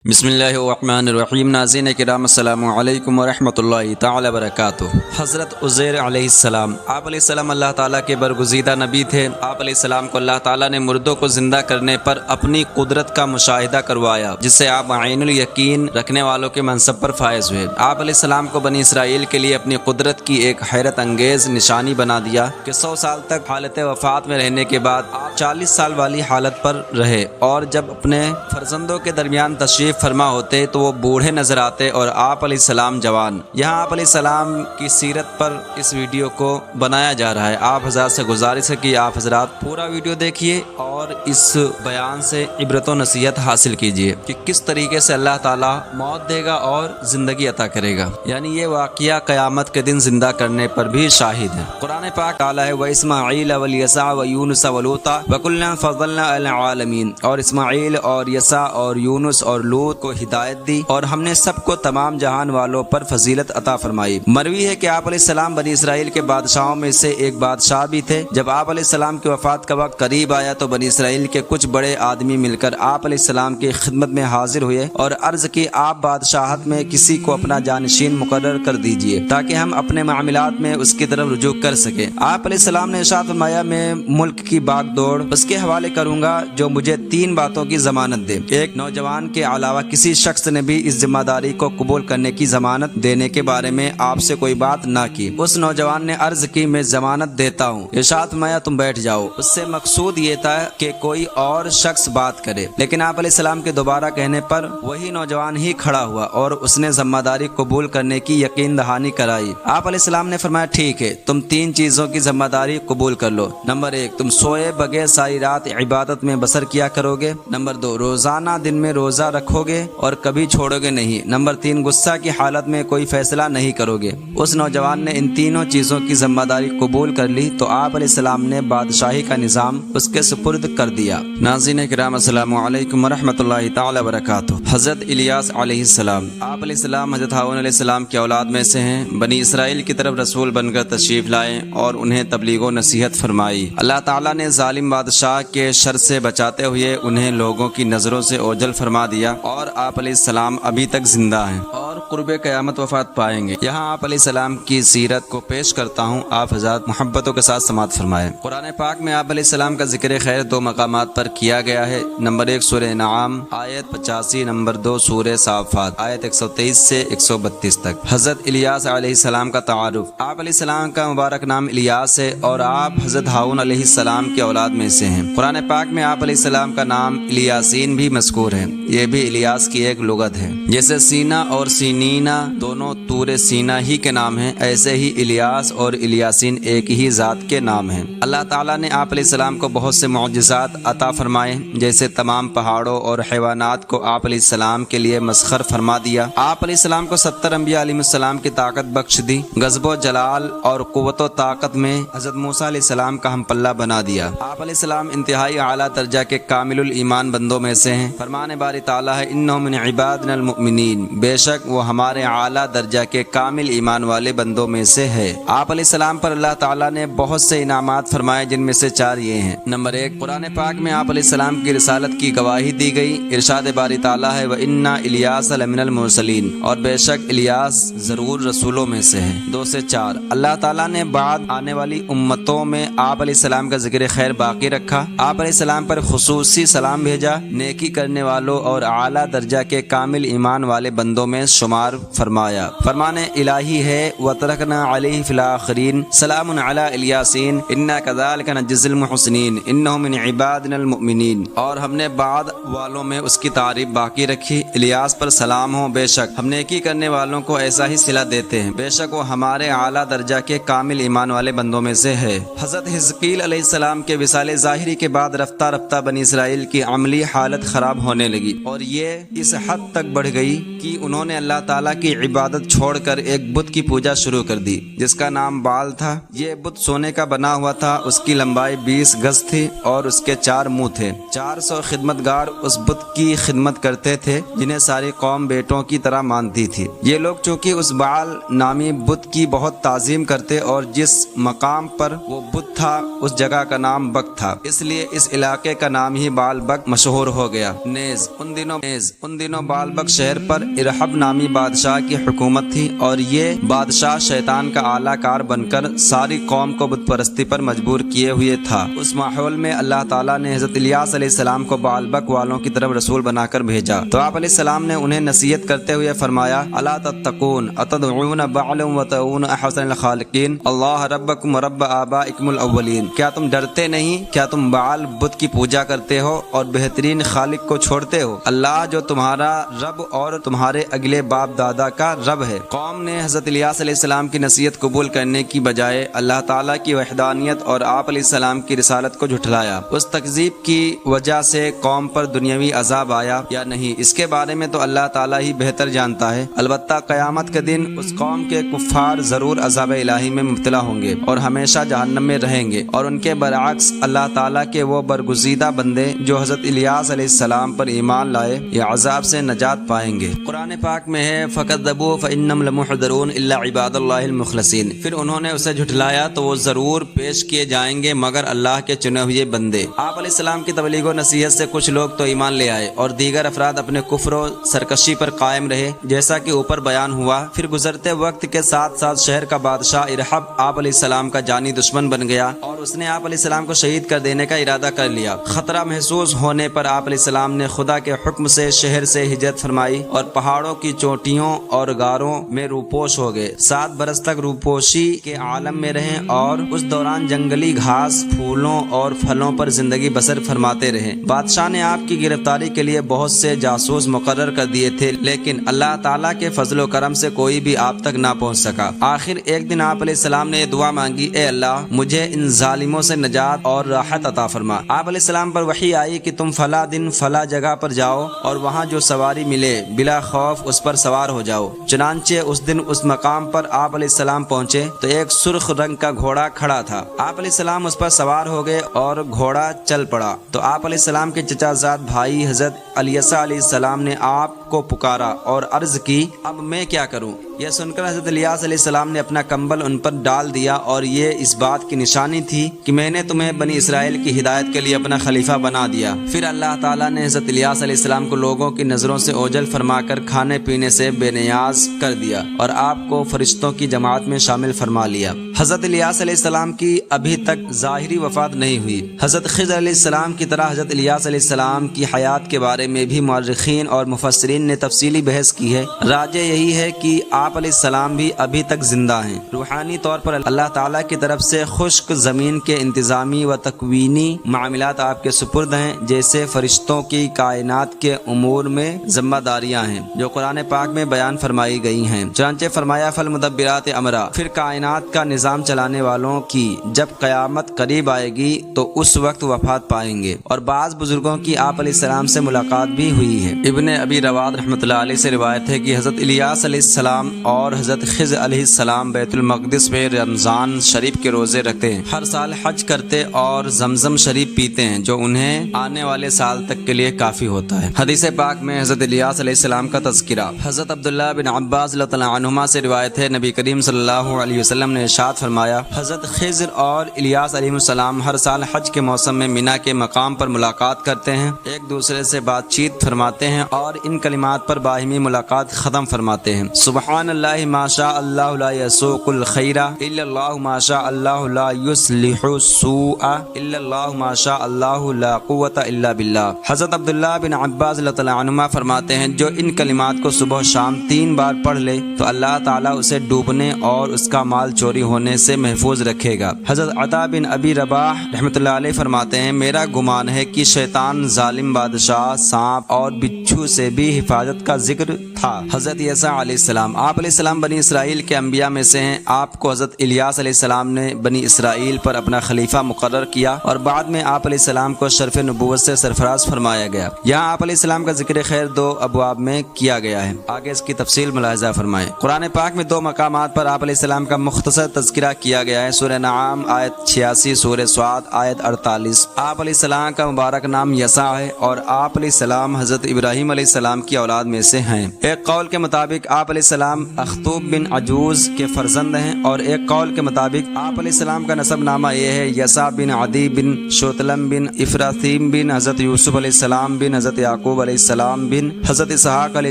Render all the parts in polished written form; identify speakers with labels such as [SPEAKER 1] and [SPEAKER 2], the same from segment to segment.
[SPEAKER 1] بسم اللہ الرحمن الرحیم۔ ناظرین کرام السلام علیکم ورحمۃ اللہ تعالی وبرکاتہ۔ حضرت عزیر علیہ السلام، آپ علیہ السلام اللہ تعالیٰ کے برگزیدہ نبی تھے۔ آپ علیہ السلام کو اللہ تعالیٰ نے مردوں کو زندہ کرنے پر اپنی قدرت کا مشاہدہ کروایا، جس سے آپ عین الیقین رکھنے والوں کے منصب پر فائز ہوئے۔ آپ علیہ السلام کو بنی اسرائیل کے لیے اپنی قدرت کی ایک حیرت انگیز نشانی بنا دیا کہ 100 سال تک حالت وفات میں رہنے کے بعد آپ 40 سال والی حالت پر رہے، اور جب اپنے فرزندوں کے درمیان تشریف فرما ہوتے تو وہ بوڑھے نظر آتے اور آپ علیہ السلام جوان۔ یہاں آپ علیہ السلام کی سیرت پر اس ویڈیو کو بنایا جا رہا ہے۔ آپ حضرات سے گزارش ہے کہ آپ حضرات پورا ویڈیو دیکھیے اور اس بیان سے عبرت و نصیحت حاصل کیجیے کہ کس طریقے سے اللہ تعالیٰ موت دے گا اور زندگی عطا کرے گا، یعنی یہ واقعہ قیامت کے دن زندہ کرنے پر بھی شاہد ہے۔ قرآن پاک تعالیٰ ہے وَإِسْمَاعِيلَ وَالْيَسَعَ وَيُونُسَ وَلُوطَ وَكُلًّا فَضَّلْنَا عَلَى الْعَالَمِينَ، اور اسماعیل اور یسع اور یونس اور لوط کو ہدایت دی اور ہم نے سب کو تمام جہان والوں پر فضیلت عطا فرمائی۔ مروی ہے کہ آپ علیہ السلام بنی اسرائیل کے بادشاہوں میں سے ایک بادشاہ بھی تھے۔ جب آپ علیہ السلام کی وفات کا وقت قریب آیا تو بنی اسرائیل کے کچھ بڑے آدمی مل کر آپ علیہ السلام کی خدمت میں حاضر ہوئے اور عرض کی آپ بادشاہت میں کسی کو اپنا جانشین مقرر کر دیجئے تاکہ ہم اپنے معاملات میں اس کی طرف رجوع کر سکیں۔ آپ علیہ السلام نے ارشاد فرمایا میں ملک کی باغ دوڑ اس کے حوالے کروں گا جو مجھے 3 باتوں کی ضمانت دے۔ ایک، نوجوان کے علاوہ کسی شخص نے بھی اس ذمہ داری کو قبول کرنے کی ضمانت دینے کے بارے میں آپ سے کوئی بات نہ کی۔ اس نوجوان نے عرض کی میں ضمانت دیتا ہوں۔ ارشاد فرمایا تم بیٹھ جاؤ۔ اس سے مقصود یہ تھا کہ کوئی اور شخص بات کرے، لیکن آپ علیہ السلام کے دوبارہ کہنے پر وہی نوجوان ہی کھڑا ہوا اور اس نے ذمہ داری قبول کرنے کی یقین دہانی کرائی۔ آپ علیہ السلام نے فرمایا ٹھیک ہے، تم 3 چیزوں کی ذمہ داری قبول کر لو۔ نمبر 1، تم سوئے بغیر ساری رات عبادت میں بسر کیا کرو گے۔ نمبر 2، روزانہ دن میں روزہ رکھو گے اور کبھی چھوڑو گے نہیں۔ نمبر 3، غصہ کی حالت میں کوئی فیصلہ نہیں کرو گے۔ اس نوجوان نے ان تینوں چیزوں کی ذمہ داری قبول کر لی تو آپ علیہ السلام نے بادشاہی کا نظام اس کے سپرد کر دیا۔ ناظرین کرام السلام علیکم ورحمۃ اللہ تعالی وبرکاتہ۔ حضرت الیاس علیہ السلام، آپ علیہ السلام حضرت ہارون علیہ السلام کی اولاد میں سے ہیں۔ بنی اسرائیل کی طرف رسول بن کر تشریف لائے اور انہیں تبلیغ و نصیحت فرمائی۔ اللہ تعالیٰ نے ظالم بادشاہ کے شر سے بچاتے ہوئے انہیں لوگوں کی نظروں سے اوجھل فرما دیا اور آپ علیہ السلام ابھی تک زندہ ہیں اور قرب قیامت وفات پائیں گے۔ یہاں آپ علیہ السلام کی سیرت کو پیش کرتا ہوں، آپ حضرات محبتوں کے ساتھ سماعت فرمائیں۔ قرآن پاک میں آپ علیہ السلام کا ذکر خیر 2 مقامات پر کیا گیا ہے۔ نمبر 1 سورہ انعام آیت 85، نمبر 2 سورہ صافات آیت 123 سے 132 تک۔ حضرت الیاس علیہ السلام کا تعارف، آپ علیہ السلام کا مبارک نام الیاس ہے اور آپ حضرت ہارون علیہ السلام کی اولاد میں سے ہیں۔ قرآن پاک میں آپ علیہ السلام کا نام الیاسین بھی مذکور ہے، یہ بھی الیاس کی ایک لغت ہے۔ جیسے سینا اور سینینا دونوں طور سینا ہی کے نام ہیں، ایسے ہی الیاس اور الیاسین ایک ہی ذات کے نام ہیں۔ اللہ تعالیٰ نے آپ علیہ السلام کو بہت سے معجزات عطا فرمائے، جیسے تمام پہاڑوں اور حیوانات کو آپ علیہ السلام کے لیے مسخر فرما دیا۔ آپ علیہ السلام کو 70 انبیاء علیہ السلام کی طاقت بخش دی۔ غضب و جلال اور قوت و طاقت میں حضرت موسیٰ علیہ السلام کا ہم پلہ بنا دیا۔ آپ علیہ السلام انتہائی اعلیٰ درجہ کے کامل الایمان بندوں میں سے ہیں۔ فرمان باری تعالیٰ ہے انہ من عبادنا المؤمنین، بے شک وہ ہمارے اعلیٰ درجہ کے کامل ایمان والے بندوں میں سے ہے۔ آپ علیہ السلام پر اللہ تعالیٰ نے بہت سے انعامات فرمائے، جن میں سے 4 یہ ہیں۔ نمبر 1، قرآن پاک میں آپ علیہ السلام کی رسالت کی گواہی دی گئی۔ ارشاد باری تعالیٰ ہے وَإِنَّا إِلْيَاسَ لَمِنَ الْمُرْسَلِينَ، اور بے شک الیاس ضرور رسولوں میں سے ہے۔ 2 سے 4، اللہ تعالیٰ نے بعد آنے والی امتوں میں آپ علیہ السلام کا ذکر خیر باقی رکھا۔ آپ علیہ السلام پر خصوصی سلام بھیجا، نیکی کرنے والوں اور اعلیٰ درجہ کے کامل ایمان والے بندوں میں شمار فرمایا۔ فرمان الہی ہے وَتَرَكْنَا عَلَيْهِ فِي الْآخِرِينَ سَلَامٌ عَلَىٰ إِلْيَاسِينَ إِنَّا كَذَلِكَ نَجْزِي الْمُحْسِنِينَ إِنَّهُ مِنْ عِبَادِنَا الْمُؤْمِنِينَ، اور ہم نے بعد والوں میں اس کی تعریف باقی رکھی۔ الیاس پر سلام ہو، بے شک ہم نیکی کرنے والوں کو ایسا ہی صلہ دیتے ہیں، بے شک وہ ہمارے اعلیٰ درجہ کے کامل ایمان والے بندوں میں سے ہے۔ حضرت حزقیل علیہ السلام کے وصال ظاہری کے بعد رفتہ رفتہ بنی اسرائیل کی عملی حالت خراب ہونے لگی اور یہ اس حد تک بڑھ گئی کہ انہوں نے اللہ تعالیٰ کی عبادت چھوڑ کر ایک بت کی پوجا شروع کر دی جس کا نام بال تھا۔ یہ بت سونے کا بنا ہوا تھا، اس کی لمبائی 20 گز تھی اور اس کے 4 منہ تھے۔ 400 خدمتگار اس بت کی خدمت کرتے تھے جنہیں ساری قوم بیٹوں کی طرح مانتی تھی۔ یہ لوگ چونکہ اس بال نامی بت کی بہت تعظیم کرتے اور جس مقام پر وہ بت تھا اس جگہ کا نام بک تھا، اس لیے اس علاقے کا نام ہی بال بک مشہور ہو گیا۔ ان دنوں بال بک شہر پر ارحب نامی بادشاہ کی حکومت تھی اور یہ بادشاہ شیطان کا اعلیٰ کار بن کر ساری قوم کو بت پرستی پر مجبور کیے ہوئے تھا۔ اس ماحول میں اللہ تعالیٰ نے حضرت الیاس علیہ السلام کو بال بک والوں کی طرف رسول بنا کر بھیجا تو آپ علیہ السلام نے انہیں نصیحت کرتے ہوئے فرمایا، الا تتقون اتدعون بعلا وتدعون احسن الخالقین اللہ ربکم ورب آبائکم الاولین۔ کیا تم ڈرتے نہیں؟ کیا تم بعل بت کی پوجا کرتے ہو اور بہترین خالق کو چھوڑتے ہو، اللہ جو تمہارا رب اور تمہارے اگلے باپ دادا کا رب ہے۔ قوم نے حضرت الیاس علیہ السلام کی نصیحت قبول کرنے کی بجائے اللہ تعالیٰ کی وحدانیت اور آپ علیہ السلام کی رسالت کو جھٹلایا۔ اس تکذیب کی وجہ سے قوم پر دنیاوی عذاب آیا یا نہیں اس کے بارے میں تو اللہ تعالیٰ ہی بہتر جانتا ہے، البتہ قیامت کے دن اس قوم کے کفار ضرور عذاب الہی میں مبتلا ہوں گے اور ہمیشہ جہنم میں رہیں گے، اور ان کے برعکس اللہ تعالیٰ کے وہ برگزیدہ بندے جو حضرت الیاس علیہ السلام پر ایمان لائے یہ عذاب سے نجات پائیں گے۔ قرآن پاک میں ہے فَكَذَّبُوا فَإِنَّهُمْ لَمُحْضَرُونَ إِلَّا عِبَادَ اللَّهِ الْمُخْلَصِينَ، پھر انہوں نے اسے جھٹلایا تو وہ ضرور پیش کیے جائیں گے مگر اللہ کے چنے ہوئے بندے۔ آپ علیہ السلام کی تبلیغ و نصیحت سے کچھ لوگ تو ایمان لے آئے اور دیگر افراد اپنے کفر و سرکشی پر قائم رہے جیسا کہ اوپر بیان ہوا۔ پھر گزرتے وقت کے ساتھ ساتھ شہر کا بادشاہ ارحب آپ علیہ السلام کا جانی دشمن بن گیا اور اس نے آپ علیہ السلام کو شہید کر دینے کا ارادہ کر لیا۔ خطرہ محسوس ہونے پر آپ علیہ السلام نے خدا کے حکم سے شہر سے ہجرت فرمائی اور پہاڑوں کی چوٹیوں اور غاروں میں روپوش ہو گئے۔ 7 برس تک روپوشی کے عالم میں رہے اور اس دوران جنگلی گھاس، پھولوں اور پھلوں پر زندگی بسر فرماتے رہے۔ بادشاہ نے آپ کی گرفتاری کے لیے بہت سے جاسوس مقرر کر دیے تھے لیکن اللہ تعالیٰ کے فضل و کرم سے کوئی بھی آپ تک نہ پہنچ سکا۔ آخر ایک دن آپ علیہ السلام نے دعا مانگی، اے اللہ مجھے ان ظالموں سے نجات اور راحت عطا فرما۔ آپ علیہ السلام پر وحی آئی کہ تم فلاں دن فلاں جگہ پر جاؤ اور وہاں جو سواری ملے بلا خوف اس پر سوار ہو جاؤ۔ چنانچہ اس دن اس مقام پر آپ علیہ السلام پہنچے تو ایک سرخ رنگ کا گھوڑا کھڑا تھا۔ آپ علیہ السلام اس پر سوار ہو گئے اور گھوڑا چل پڑا تو آپ علیہ السلام کے چچا زاد بھائی حضرت الیسا علیہ السلام نے آپ کو پکارا اور عرض کی، اب میں کیا کروں؟ یہ سن کر حضرت الیاس علیہ السلام نے اپنا کمبل ان پر ڈال دیا اور یہ اس بات کی نشانی تھی کہ میں نے تمہیں بنی اسرائیل کی ہدایت کے لیے اپنا خلیفہ بنا دیا۔ پھر اللہ تعالیٰ نے حضرت الیاس علیہ السلام کو لوگوں کی نظروں سے اوجھل فرما کر کھانے پینے سے بے نیاز کر دیا اور آپ کو فرشتوں کی جماعت میں شامل فرما لیا۔ حضرت الیاس علیہ السلام کی ابھی تک ظاہری وفات نہیں ہوئی۔ حضرت خضر علیہ السلام کی طرح حضرت الیاس علیہ السلام کی حیات کے بارے میں بھی مورخین اور مفسرین نے تفصیلی بحث کی ہے۔ راجع یہی ہے کہ آپ علیہ السلام بھی ابھی تک زندہ ہیں۔ روحانی طور پر اللہ تعالیٰ کی طرف سے خشک زمین کے انتظامی و تکوینی معاملات آپ کے سپرد ہیں، جیسے فرشتوں کی کائنات کے امور میں ذمہ داریاں ہیں جو قرآن پاک میں بیان فرمائی گئی ہیں۔ چنانچہ فرمایا فالمدبرات امرا، پھر کائنات کا نظام چلانے والوں کی جب قیامت قریب آئے گی تو اس وقت وفات پائیں گے۔ اور بعض بزرگوں کی آپ علیہ السلام سے ملاقات بھی ہوئی ہے۔ ابن ابی رواد رحمۃ اللہ علیہ سے روایت ہے کہ حضرت الیاس علیہ السلام اور حضرت خضر علیہ السلام بیت المقدس میں رمضان شریف کے روزے رکھتے ہیں، ہر سال حج کرتے اور زمزم شریف پیتے ہیں جو انہیں آنے والے سال تک کے لیے کافی ہوتا ہے۔ حدیث پاک میں حضرت الیاس علیہ السلام کا تذکرہ۔ حضرت عبداللہ بن عباس رضی اللہ عنہما سے روایت ہے، نبی کریم صلی اللہ علیہ وسلم نے ارشاد فرمایا، حضرت خضر اور الیاس علیہ السلام ہر سال حج کے موسم میں مینا کے مقام پر ملاقات کرتے ہیں، ایک دوسرے سے بات چیت فرماتے ہیں اور ان کلمات پر باہمی ملاقات ختم فرماتے ہیں، سبحان اللہ ما شاء اللہ لا یسوق الخیر الا اللہ ما شاء اللہ لا یصلح السوء الا اللہ ما شاء اللہ لا قوت الا باللہ۔ حضرت عبداللہ بن عباس رضی اللہ عنہما فرماتے ہیں، جو ان کلمات کو صبح و شام 3 بار پڑھ لے تو اللہ تعالیٰ اسے ڈوبنے اور اس کا مال چوری ہونے ہونے سے محفوظ رکھے گا۔ حضرت عطا بن ابی رباح رحمۃ اللہ علیہ فرماتے ہیں میرا گمان ہے کہ شیطان، ظالم بادشاہ، سانپ اور بچھو سے بھی حفاظت کا ذکر تھا۔ حضرت عیسیٰ علیہ السلام، آپ علیہ السلام بنی اسرائیل کے انبیاء میں سے ہیں۔ آپ کو حضرت الیاس علیہ السلام نے بنی اسرائیل پر اپنا خلیفہ مقرر کیا اور بعد میں آپ علیہ السلام کو شرف نبوت سے سرفراز فرمایا گیا۔ یہاں آپ علیہ السلام کا ذکر خیر 2 ابواب میں کیا گیا ہے، آگے اس کی تفصیل ملاحظہ فرمائیں۔ قرآن پاک میں 2 مقامات پر آپ علیہ السلام کا مختصر تذکرہ کیا گیا ہے، سورہ نعام آیت 86، سورہ صاد آیت 48۔ آپ علیہ السلام کا مبارک نام یسع ہے اور آپ علیہ السلام حضرت ابراہیم علیہ السلام کی اولاد میں سے ہیں۔ ایک قول کے مطابق آپ علیہ السلام اخطوب بن عجوز کے فرزند ہیں اور ایک قول کے مطابق آپ علیہ السلام کا نسب نامہ یہ ہے یسع بن عدی بن شوتلم بن افراثیم بن حضرت یوسف علیہ السلام بن حضرت یعقوب علیہ السلام بن حضرت اسحاق علیہ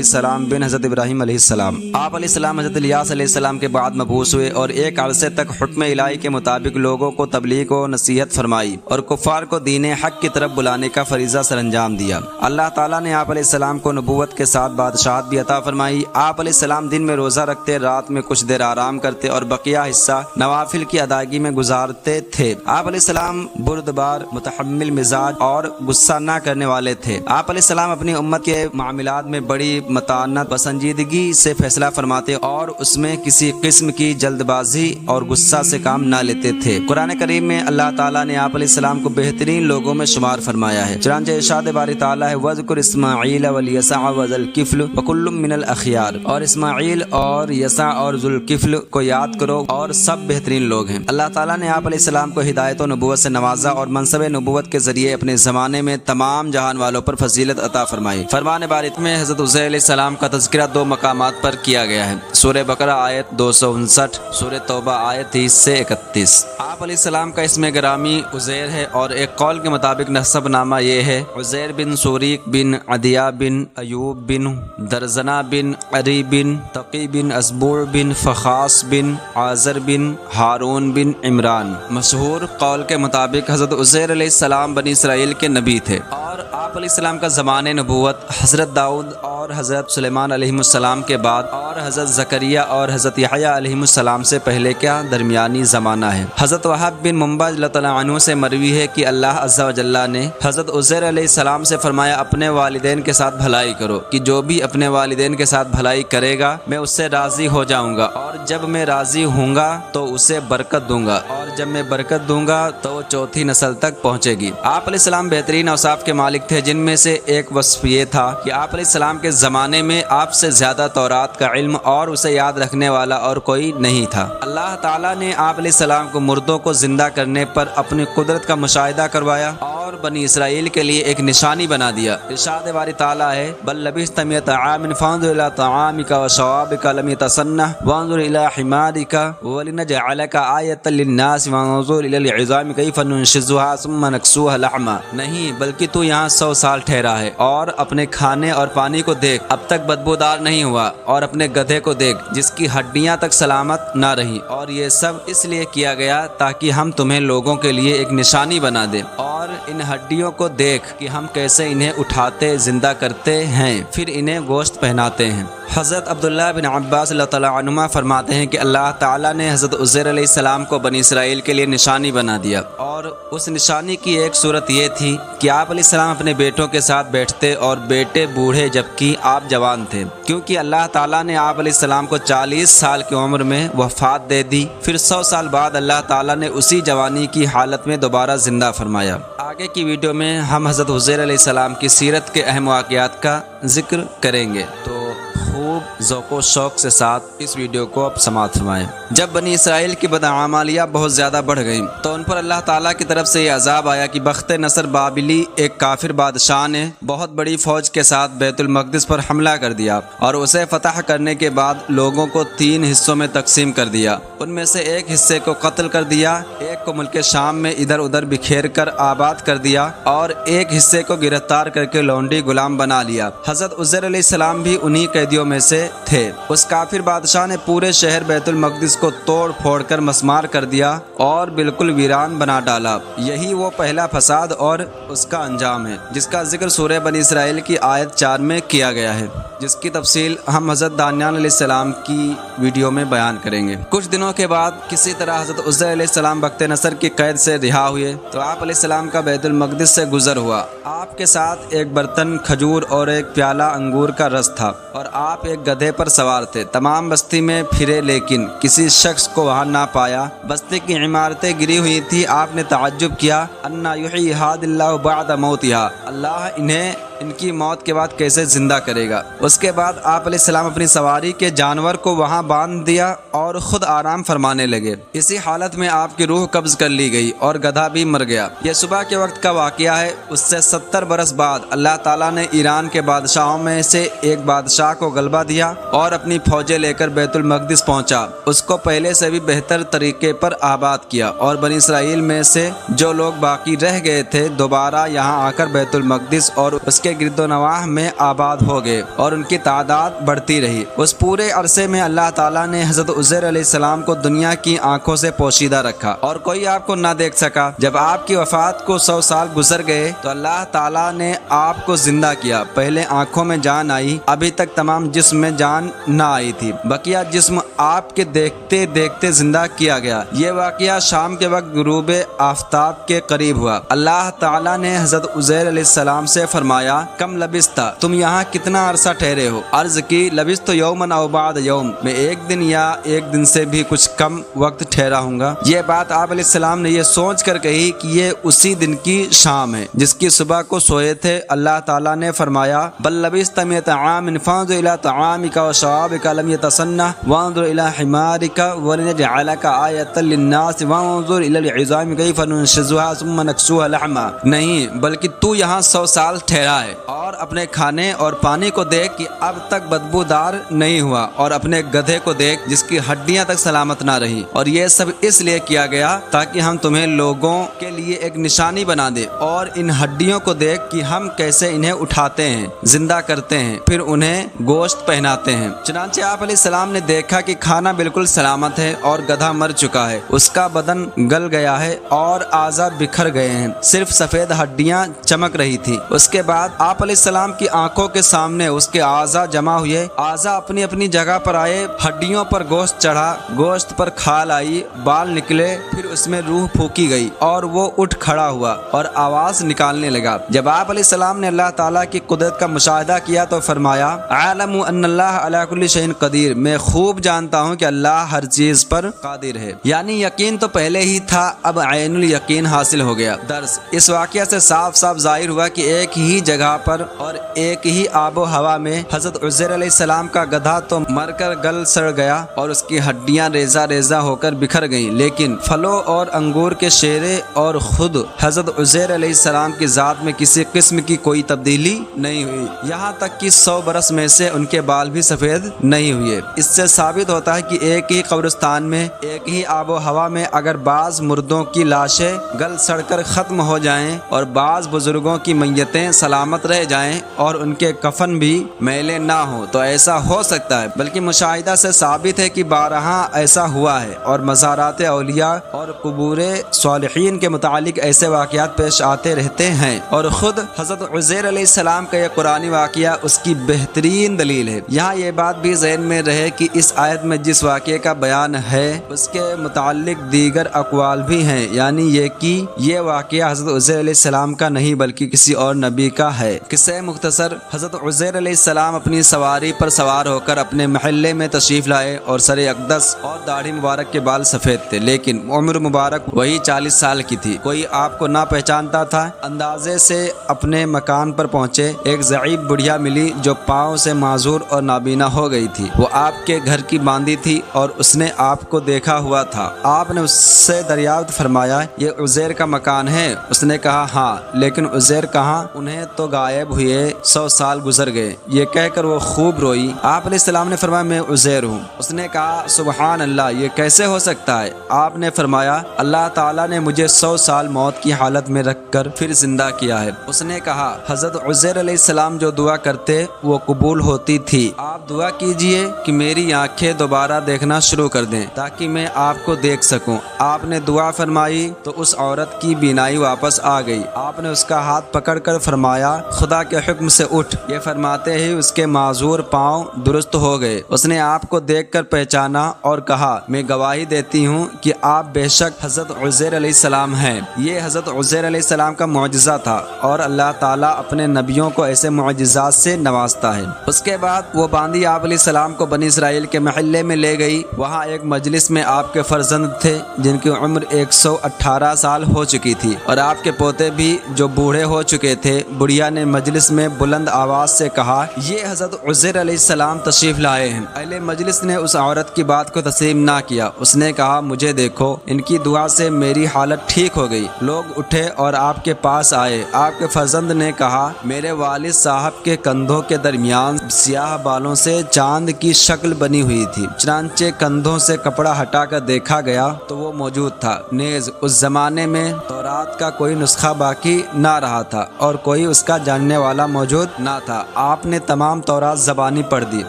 [SPEAKER 1] السلام بن حضرت ابراہیم علیہ السلام۔ آپ علیہ السلام حضرت الیاس علیہ السلام کے بعد مبعوث ہوئے اور ایک عرصے تک حکم الہی کے مطابق لوگوں کو تبلیغ و نصیحت فرمائی اور کفار کو دین حق کی طرف بلانے کا فریضہ سر انجام دیا۔ اللہ تعالیٰ نے آپ علیہ السلام کو نبوت کے ساتھ بادشاہت بھی عطا فرمائی۔ آپ علیہ السلام دن میں روزہ رکھتے، رات میں کچھ دیر آرام کرتے اور بقیہ حصہ نوافل کی ادائیگی میں گزارتے تھے۔ آپ علیہ السلام بردبار، متحمل مزاج اور غصہ نہ کرنے والے تھے۔ آپ علیہ السلام اپنی امت کے معاملات میں بڑی متانت و سنجیدگی سے فیصلہ فرماتے اور اس میں کسی قسم کی جلد بازی اور غصہ سے کام نہ لیتے تھے۔ قرآن کریم میں اللہ تعالیٰ نے آپ علیہ السلام کو بہترین لوگوں میں شمار فرمایا ہے، چنانچہ ارشاد باری تعالیٰ ہے وَاذْكُرْ إِسْمَاعِيلَ وَالْيَسَعَ وَذَا الْكِفْلِ وَكُلٌّ مِّنَ الْأَخْيَارِ، اور اسماعیل اور یسع اور ذوالکفل کو یاد کرو اور سب بہترین لوگ ہیں۔ اللہ تعالیٰ نے آپ علیہ السلام کو ہدایت و نبوت سے نوازا اور منصب نبوت کے ذریعے اپنے زمانے میں تمام جہان والوں پر فضیلت عطا فرمائی۔ فرمان باری میں حضرت عزیر علیہ السلام کا تذکرہ 2 مقامات پر کیا گیا ہے، سورہ بقرہ آیت 259، سورہ توبہ آیت 30 سے 31۔ آپ علیہ السلام کا اسم گرامی عزیر ہے اور ایک قول کے مطابق نسب نامہ یہ ہے عزیر بن سوریق بن عدیہ بن ایوب بن درزنہ بن عری بن تقی بن اسبوع بن فخاص بن عازر بن ہارون بن عمران۔ مشہور قول کے مطابق حضرت عزیر علیہ السلام بنی اسرائیل کے نبی تھے اور آپ علیہ السلام کا زمان نبوت حضرت داؤد اور حضرت سلیمان علیہ السلام کے بعد اور حضرت زکریا اور حضرت یحییٰ علیہ السلام سے پہلے کا درمیانی زمانہ ہے۔ حضرت وہب بن منبع رضی اللہ عنہ سے مروی ہے کہ اللہ عز و جل نے حضرت عزیر علیہ السلام سے فرمایا اپنے والدین کے ساتھ بھلائی کرو کہ جو بھی اپنے والدین کے ساتھ بھلائی کرے گا میں اس سے راضی ہو جاؤں گا اور جب میں راضی ہوں گا تو اسے برکت دوں گا اور جب میں برکت دوں گا تو وہ 4تھی نسل تک پہنچے گی۔ آپ علیہ السلام بہترین اوصاف کے مالک تھے جن میں سے ایک وصف یہ تھا کہ آپ علیہ السلام کے زمانے میں آپ سے زیادہ تورات کا علم اور اسے یاد رکھنے والا اور کوئی نہیں تھا۔ اللہ تعالیٰ نے آپ علیہ السلام کو مردوں کو زندہ کرنے پر اپنی قدرت کا مشاہدہ کروایا اور بنی اسرائیل کے لیے ایک نشانی بنا دیا۔ ارشاد باری تعالیٰ ہے بل لبثت مئۃ عام فانظر الی طعامک وشرابک لم یتسنہ وانظر الی حمارک ولنجعلک آیۃ للناس وانظر الی العظام کیف ننشزها ثم نکسوها لحما، نہیں بلکہ تو یہاں 100 سال ٹھہرا ہے اور اپنے کھانے اور پانی کو دیکھ، اب تک بدبودار نہیں ہوا، اور اپنے گدھے کو دیکھ جس کی ہڈیاں تک سلامت نہ رہیں، اور یہ سب اس لیے کیا گیا تاکہ ہم تمہیں لوگوں کے لیے ایک نشانی بنا دیں، اور ان ہڈیوں کو دیکھ کہ ہم کیسے انہیں اٹھاتے زندہ کرتے ہیں پھر انہیں گوشت پہناتے ہیں۔ حضرت عبداللہ بن عباس اللہ تعالیٰ عنہما فرماتے ہیں کہ اللہ تعالیٰ نے حضرت عزیر علیہ السلام کو بنی اسرائیل کے لیے نشانی بنا دیا، اور اس نشانی کی ایک صورت یہ تھی کہ آپ علیہ السلام اپنے بیٹوں کے ساتھ بیٹھتے اور بیٹے بوڑھے جبکہ آپ جوان تھے، کیونکہ اللہ تعالیٰ نے آپ علیہ السلام کو 40 سال کی عمر میں وفات دے دی، پھر 100 سال بعد اللہ تعالیٰ نے اسی جوانی کی حالت میں دوبارہ زندہ فرمایا۔ آگے کی ویڈیو میں ہم حضرت عزیر علیہ السلام کی سیرت کے اہم واقعات کا ذکر کریں گے، تو خوب ذوق و شوق سے ساتھ اس ویڈیو کو اب سماعت فرمائیں۔ جب بنی اسرائیل کی بدعمالیاں بہت زیادہ بڑھ گئیں تو ان پر اللہ تعالیٰ کی طرف سے یہ عذاب آیا کہ بخت نصر بابلی ایک کافر بادشاہ نے بہت بڑی فوج کے ساتھ بیت المقدس پر حملہ کر دیا اور اسے فتح کرنے کے بعد لوگوں کو 3 حصوں میں تقسیم کر دیا۔ ان میں سے ایک حصے کو قتل کر دیا، ایک کو ملک شام میں ادھر ادھر بکھیر کر آباد کر دیا اور ایک حصے کو گرفتار کر کے لونڈی غلام بنا لیا۔ حضرت عزیر علیہ السلام بھی انہی قیدیوں میں سے تھے۔ اس کافر بادشاہ نے پورے شہر بیت المقدس کو توڑ پھوڑ کر مسمار کر دیا اور بالکل ویران بنا ڈالا۔ یہی وہ پہلا فساد اور اس کا انجام ہے جس کا ذکر سورہ بنی اسرائیل کی آیت 4 میں کیا گیا ہے۔ جس کی تفصیل ہم حضرت دانیال علیہ السلام کی ویڈیو میں بیان کریں گے۔ کچھ دنوں کے بعد کسی طرح حضرت عزیر علیہ السلام بخت نصر کی قید سے رہا ہوئے تو آپ علیہ السلام کا بیت المقدس سے گزر ہوا۔ آپ کے ساتھ ایک برتن کھجور اور ایک پیالہ انگور کا رس تھا اور آپ ایک گدھے پر سوار تھے۔ تمام بستی میں پھرے لیکن کسی شخص کو وہاں نہ پایا۔ بستی کی عمارتیں گری ہوئی تھی۔ آپ نے تعجب کیا، انا یحیی ہذہ اللہ بعد موتہا، اللہ انہیں ان کی موت کے بعد کیسے زندہ کرے گا۔ اس کے بعد آپ علیہ السلام اپنی سواری کے جانور کو وہاں باندھ دیا اور خود آرام فرمانے لگے۔ اسی حالت میں آپ کی روح قبض کر لی گئی اور گدھا بھی مر گیا۔ یہ صبح کے وقت کا واقعہ ہے۔ اس سے 70 برس بعد اللہ تعالیٰ نے ایران کے بادشاہوں میں سے ایک بادشاہ کو غلبہ دیا اور اپنی فوجیں لے کر بیت المقدس پہنچا۔ اس کو پہلے سے بھی بہتر طریقے پر آباد کیا اور بنی اسرائیل میں سے جو لوگ باقی رہ گئے تھے دوبارہ یہاں آ کر بیت المقدس اور اس کے گرد و نواح میں آباد ہو گئے اور ان کی تعداد بڑھتی رہی۔ اس پورے عرصے میں اللہ تعالیٰ نے حضرت عزیر علیہ السلام کو دنیا کی آنکھوں سے پوشیدہ رکھا اور کوئی آپ کو نہ دیکھ سکا۔ جب آپ کی وفات کو 100 سال گزر گئے تو اللہ تعالیٰ نے آپ کو زندہ کیا۔ پہلے آنکھوں میں جان آئی، ابھی تک تمام جسم میں جان نہ آئی تھی، بقیہ جسم آپ کے دیکھتے دیکھتے زندہ کیا گیا۔ یہ واقعہ شام کے وقت غروب آفتاب کے قریب ہوا۔ اللہ تعالیٰ نے حضرت عزیر علیہ السلام سے فرمایا، کم لبثت، تم یہاں کتنا عرصہ ٹھہرے ہو؟ عرض کی، لبثت یوما او بعد یوم، میں ایک دن یا ایک دن سے بھی کچھ کم وقت ٹھہرا ہوں گا۔ یہ بات آپ علیہ السلام نے یہ سوچ کر کہی کہ یہ اسی دن کی شام ہے جس کی صبح کو سوئے تھے۔ اللہ تعالیٰ نے فرمایا، بل لبثت مئۃ عام فانظر الی طعامک وشرابک لم یتسنہ وانظر الی حمارک ولنجعلک آیۃ للناس وانظر الی العظام کیف ننشزها ثم نکسوها لحما۔ نہیں بلکہ تو یہاں 100 سال ٹھہرا ہے اور اپنے کھانے اور پانی کو دیکھ کہ اب تک بدبودار نہیں ہوا، اور اپنے گدھے کو دیکھ جس کی ہڈیاں تک سلامت نہ رہی، اور یہ سب اس لیے کیا گیا تاکہ ہم تمہیں لوگوں کے لیے ایک نشانی بنا دیں، اور ان ہڈیوں کو دیکھ کہ ہم کیسے انہیں اٹھاتے ہیں، زندہ کرتے ہیں، پھر انہیں گوشت پہناتے ہیں۔ چنانچہ آپ علیہ السلام نے دیکھا کہ کھانا بالکل سلامت ہے اور گدھا مر چکا ہے، اس کا بدن گل گیا ہے اور اعضاء بکھر گئے ہیں، صرف سفید ہڈیاں چمک رہی تھی۔ اس کے بعد آپ علیہ السلام کی آنکھوں کے سامنے اس کے اعضاء جمع ہوئے، اعضاء اپنی اپنی جگہ پر آئے، ہڈیوں پر گوشت چڑھا، گوشت پر کھال آئی، بال نکلے، پھر اس میں روح پھونکی گئی اور وہ اٹھ کھڑا ہوا اور آواز نکالنے لگا۔ جب آپ علیہ السلام نے اللہ تعالیٰ کی قدرت کا مشاہدہ کیا تو فرمایا، اعلم ان اللہ علی کل شیء قدیر، میں خوب جانتا ہوں کہ اللہ ہر چیز پر قادر ہے۔ یعنی یقین تو پہلے ہی تھا، اب عین الیقین حاصل ہو گیا۔ درس اس واقعہ سے صاف صاف ظاہر ہوا کہ ایک ہی جگہ پر اور ایک ہی آب و ہوا میں حضرت عزیر علیہ السلام کا گدھا تو مر کر گل سڑ گیا اور اس کی ہڈیاں ریزہ ریزہ ہو کر بکھر گئیں، لیکن پھلوں اور انگور کے شیرے اور خود حضرت عزیر علیہ السلام کی ذات میں کسی قسم کی کوئی تبدیلی نہیں ہوئی، یہاں تک کہ 100 برس میں سے ان کے بال بھی سفید نہیں ہوئے۔ اس سے ثابت ہوتا ہے کہ ایک ہی قبرستان میں ایک ہی آب و ہوا میں اگر بعض مردوں کی لاشیں گل سڑ کر ختم ہو جائیں اور بعض بزرگوں کی میتیں سلامت رہ جائیں اور ان کے کفن بھی میلے نہ ہوں تو ایسا ہو سکتا ہے، بلکہ مشاہدہ سے ثابت ہے کہ بارہا ایسا ہوا ہے، اور مزارات اولیاء اور قبور صالحین کے متعلق ایسے واقعات پیش آتے رہتے ہیں، اور خود حضرت عزیر علیہ السلام کا یہ قرآنی واقعہ اس کی بہترین دلیل ہے۔ یہاں یہ بات بھی ذہن میں رہے کہ اس آیت میں جس واقعے کا بیان ہے اس کے متعلق دیگر اقوال بھی ہیں، یعنی یہ کہ یہ واقعہ حضرت عزیر علیہ السلام کا نہیں بلکہ کسی اور نبی کا ہے۔ قصہ مختصر، حضرت عزیر علیہ السلام اپنی سواری پر سوار ہو کر اپنے محلے میں تشریف لائے اور سر اقدس اور داڑھی مبارک کے بال سفید تھے، لیکن عمر مبارک وہی 40 سال کی تھی۔ کوئی آپ کو نہ پہچانتا تھا۔ اندازے سے اپنے مکان پر پہنچے، ایک ضعیف بڑھیا ملی جو پاؤں سے معذور اور نابینا ہو گئی تھی۔ وہ آپ کے گھر کی باندھی تھی اور اس نے آپ کو دیکھا ہوا تھا۔ آپ نے اس سے دریافت فرمایا، یہ عزیر کا مکان ہے؟ اس نے کہا ہاں، لیکن عزیر کہاں؟ انہیں تو غائب ہوئے 100 سال گزر گئے۔ یہ کہہ کر وہ خوب روئی۔ آپ علیہ السلام نے فرمایا، میں عزیر ہوں۔ اس نے کہا، سبحان اللہ، یہ کیسے ہو سکتا ہے؟ آپ نے فرمایا، اللہ تعالیٰ نے مجھے 100 سال موت کی حالت میں رکھ کر پھر زندہ کیا ہے۔ اس نے کہا، حضرت عزیر علیہ السلام جو دعا کرتے وہ قبول ہوتی تھی۔ آپ دعا کیجئے کہ میری آنکھیں دوبارہ دیکھنا شروع کر دیں تاکہ میں آپ کو دیکھ سکوں۔ آپ نے دعا فرمائی تو اس عورت کی بینائی واپس آ گئی۔ آپ نے اس کا ہاتھ پکڑ کر فرمایا، خدا کے حکم سے اٹھ۔ یہ فرماتے ہی اس کے معذور پاؤں درست ہو گئے۔ اس نے آپ کو دیکھ کر پہچانا اور کہا میں گواہی دیتی ہوں کہ آپ بے شک حضرت عزیر علیہ السلام ہیں۔ یہ حضرت عزیر علیہ السلام کا معجزہ تھا اور اللہ تعالیٰ اپنے نبیوں کو ایسے معجزات سے نوازتا ہے۔ اس کے بعد وہ باندی آپ علیہ السلام کو بنی اسرائیل کے محلے میں لے گئی۔ وہاں ایک مجلس میں آپ کے فرزند تھے جن کی عمر 118 سال ہو چکی تھی اور آپ کے پوتے بھی جو بوڑھے ہو چکے تھے۔ بڑھیا نے مجلس میں بلند آواز سے کہا یہ حضرت عزیر علیہ السلام تشریف لائے ہیں۔ اہل مجلس نے اس عورت کی بات کو تسلیم نہ کیا۔ اس نے کہا مجھے دیکھو، ان کی دعا سے میری حالت ٹھیک ہو گئی۔ لوگ اٹھے اور آپ کے پاس آئے۔ آپ کے فرزند نے کہا میرے والد صاحب کے کندھوں کے درمیان سیاہ بالوں سے چاند کی شکل بنی ہوئی تھی، چنانچہ کندھوں سے کپڑا ہٹا کر دیکھا گیا تو وہ موجود تھا۔ نیز اس زمانے میں تورات کا کوئی نسخہ باقی نہ رہا تھا اور کوئی اس کا جاننے والا موجود نہ تھا۔ آپ نے تمام تورات زبانی پڑھ دی۔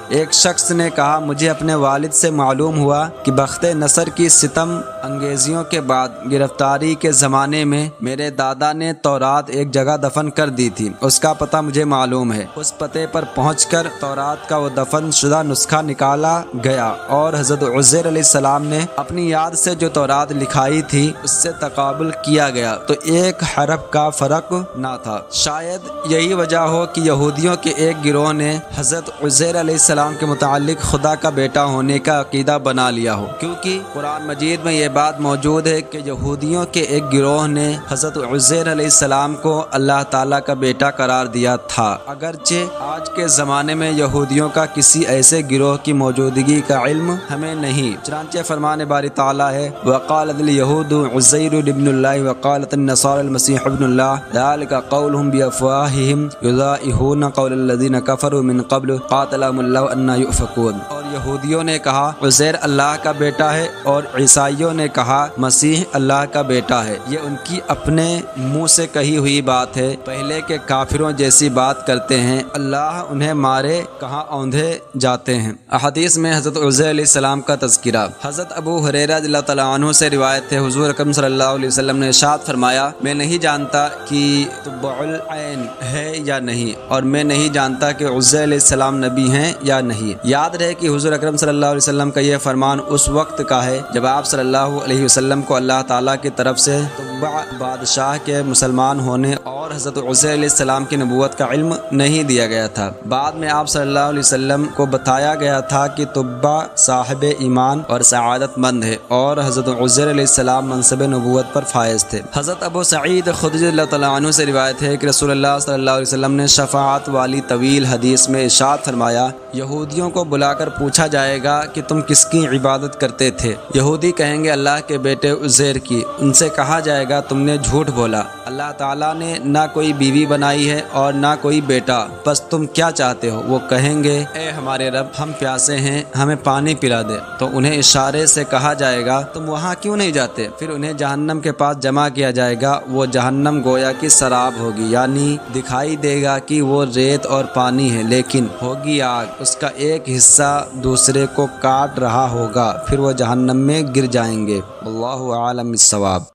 [SPEAKER 1] ایک شخص نے کہا مجھے اپنے والد سے معلوم ہوا کہ بخت نصر کی ستم انگیزیوں کے بعد گرفتاری کے زمانے میں میرے دادا نے تورات ایک جگہ دفن کر دی تھی۔ اس کا پتہ مجھے معلوم ہے۔ اس پتے پر پہنچ کر تورات کا وہ دفن شدہ نسخہ نکالا گیا اور حضرت عزیر علیہ السلام نے اپنی یاد سے جو تورات لکھائی تھی اس سے تقابل کیا گیا تو ایک حرف کا فرق نہ تھا۔ شاید یہی وجہ ہو کہ یہودیوں کے ایک گروہ نے حضرت عزیر علیہ السلام کے متعلق خدا کا بیٹا ہونے کا عقیدہ بنا لیا ہو، کیونکہ قرآن مجید میں یہ بات موجود ہے کہ یہودیوں کے ایک گروہ نے حضرت عزیر علیہ السلام کو اللہ تعالیٰ کا بیٹا قرار دیا تھا۔ اگرچہ آج کے زمانے میں یہودیوں کا کسی ایسے گروہ کی موجودگی کا علم ہمیں نہیں، چنانچہ فرمان باری تعالیٰ ہے وقالت اليہود عزیر ابن اللہ وقالت النصارى المسیح ابن اللہ ذلك قولهم بافواہہم یضاہئون قول الذین کفروا من قبل قاتلهم اللہ انا یؤفکون۔ اور یہودیوں نے کہا عزیر اللہ کا بیٹا ہے اور عیسائیوں نے کہا مسیح اللہ کا بیٹا ہے۔ یہ ان کی اپنے منہ سے کہی ہوئی بات ہے، پہلے کے کافروں جیسی بات کرتے ہیں، اللہ انہیں مارے کہاں اوندھے جاتے ہیں۔ احادیث میں حضرت عزیر علیہ السلام کا تذکرہ۔ حضرت ابو ہریرہ رضی اللہ تعالیٰ عنہ سے روایت ہے حضور اکرم صلی اللہ علیہ وسلم نے ارشاد فرمایا میں نہیں جانتا کہ تبع العین ہے یا نہیں، اور میں نہیں جانتا کہ عزیر علیہ السلام نبی ہیں یا نہیں۔ یاد رہے کہ حضور اکرم صلی اللہ علیہ وسلم کا یہ فرمان اس وقت کا ہے جب آپ صلی اللہ علیہ وسلم کو اللہ تعالیٰ کی طرف سے تبع بادشاہ کے مسلمان ہونے اور حضرت عزیر علیہ السلام کی نبوت کا علم نہیں دیا گیا تھا۔ بعد میں آپ صلی اللہ علیہ وسلم کو بتایا گیا تھا کہ تبع صاحب ایمان اور سعادت مند ہے اور حضرت عزیر علیہ السلام منصب نبوت پر فائز تھے۔ حضرت ابو سعید خدری اللہ تعالیٰ عنہ سے روایت ہے کہ رسول اللہ صلی اللہ علیہ وسلم نے شفاعت والی طویل حدیث میں ارشاد فرمایا یہودیوں کو بلا کر پوچھا جائے گا کہ تم کس کی عبادت کرتے تھے؟ یہودی کہیں گے اللہ کے بیٹے عزیر کی۔ ان سے کہا جائے گا تم نے جھوٹ بولا، اللہ تعالیٰ نے نہ کوئی بیوی بنائی ہے اور نہ کوئی بیٹا، بس تم کیا چاہتے ہو؟ وہ کہیں گے اے ہمارے رب ہم پیاسے ہیں، ہمیں پانی پلا دے۔ تو انہیں اشارے سے کہا جائے گا تم وہاں کیوں نہیں جاتے؟ پھر انہیں جہنم کے پاس جمع کیا جائے گا۔ وہ جہنم گویا کی سراب ہوگی، یعنی دکھائی دے گا کہ وہ ریت اور پانی ہے لیکن ہوگی آگ، اس کا ایک حصہ دوسرے کو کاٹ رہا ہوگا، پھر وہ جہنم میں گر جائیں گے۔ اللہ عالم الصواب۔